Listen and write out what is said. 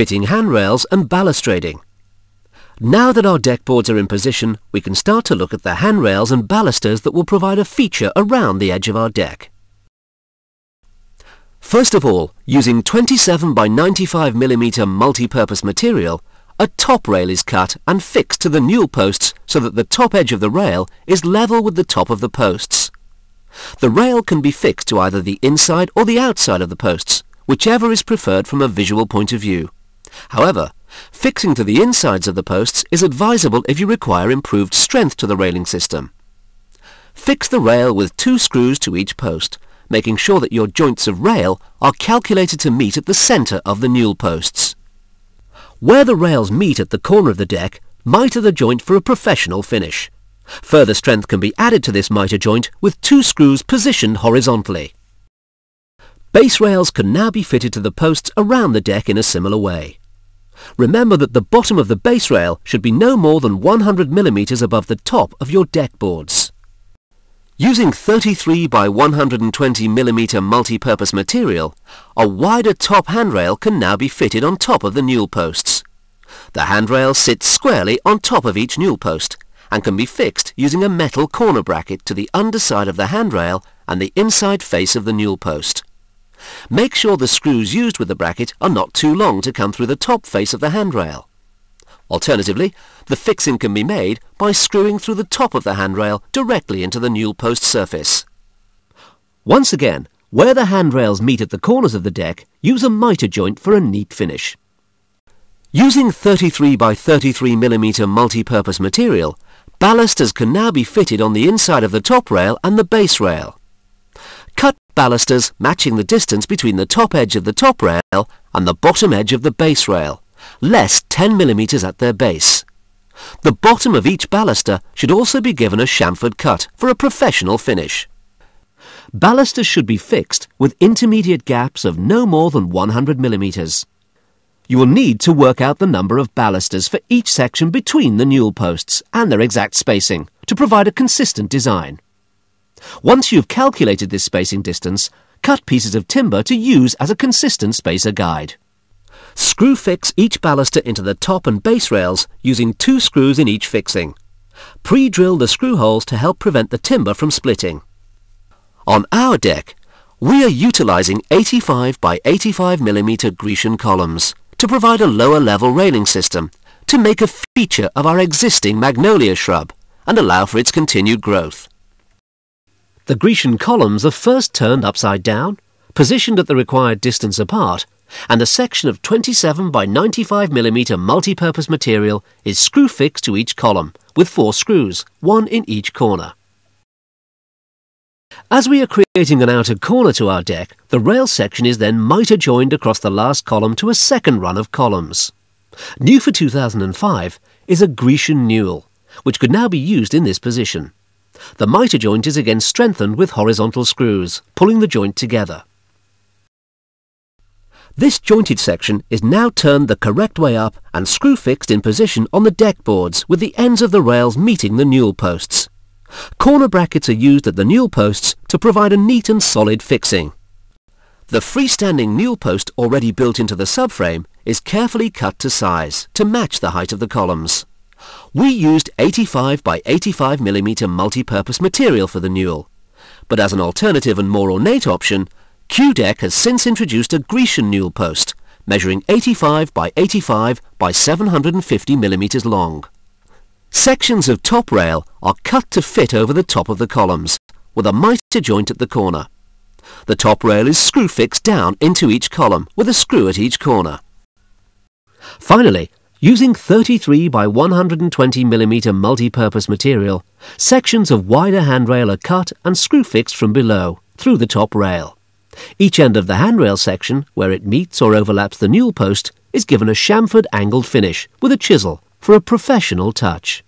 fitting handrails and balustrading. Now that our deck boards are in position, we can start to look at the handrails and balusters that will provide a feature around the edge of our deck. First of all, using 27 by 95 mm multi-purpose material, a top rail is cut and fixed to the newel posts so that the top edge of the rail is level with the top of the posts. The rail can be fixed to either the inside or the outside of the posts, whichever is preferred from a visual point of view. However, fixing to the insides of the posts is advisable if you require improved strength to the railing system. Fix the rail with 2 screws to each post, making sure that your joints of rail are calculated to meet at the centre of the newel posts. Where the rails meet at the corner of the deck, mitre the joint for a professional finish. Further strength can be added to this mitre joint with 2 screws positioned horizontally. Base rails can now be fitted to the posts around the deck in a similar way. Remember that the bottom of the base rail should be no more than 100 mm above the top of your deck boards. Using 33 by 120 mm multi-purpose material, a wider top handrail can now be fitted on top of the newel posts. The handrail sits squarely on top of each newel post and can be fixed using a metal corner bracket to the underside of the handrail and the inside face of the newel post. Make sure the screws used with the bracket are not too long to come through the top face of the handrail. Alternatively, the fixing can be made by screwing through the top of the handrail directly into the newel post surface. Once again, where the handrails meet at the corners of the deck, use a mitre joint for a neat finish. Using 33 by 33 mm multi-purpose material, balusters can now be fitted on the inside of the top rail and the base rail. Cut balusters matching the distance between the top edge of the top rail and the bottom edge of the base rail, less 10 mm at their base. The bottom of each baluster should also be given a chamfered cut for a professional finish. Balusters should be fixed with intermediate gaps of no more than 100 mm. You will need to work out the number of balusters for each section between the newel posts and their exact spacing to provide a consistent design. Once you've calculated this spacing distance, cut pieces of timber to use as a consistent spacer guide. Screw fix each baluster into the top and base rails using 2 screws in each fixing. Pre-drill the screw holes to help prevent the timber from splitting. On our deck, we are utilising 85 by 85 mm Grecian columns to provide a lower level railing system to make a feature of our existing magnolia shrub and allow for its continued growth. The Grecian columns are first turned upside down, positioned at the required distance apart, and a section of 27 by 95 mm multi-purpose material is screw fixed to each column with 4 screws, 1 in each corner. As we are creating an outer corner to our deck, the rail section is then mitre joined across the last column to a second run of columns. New for 2005 is a Grecian newel, which could now be used in this position. The mitre joint is again strengthened with horizontal screws, pulling the joint together. This jointed section is now turned the correct way up and screw fixed in position on the deck boards with the ends of the rails meeting the newel posts. Corner brackets are used at the newel posts to provide a neat and solid fixing. The freestanding newel post already built into the subframe is carefully cut to size to match the height of the columns. We used 85 by 85 mm multi-purpose material for the newel, but as an alternative and more ornate option, Q-Deck has since introduced a Grecian newel post, measuring 85 by 85 by 750 mm long. Sections of top rail are cut to fit over the top of the columns, with a mitre joint at the corner. The top rail is screw fixed down into each column, with a screw at each corner. Finally, using 33 by 120 mm multi-purpose material, sections of wider handrail are cut and screw fixed from below, through the top rail. Each end of the handrail section, where it meets or overlaps the newel post, is given a chamfered angled finish with a chisel for a professional touch.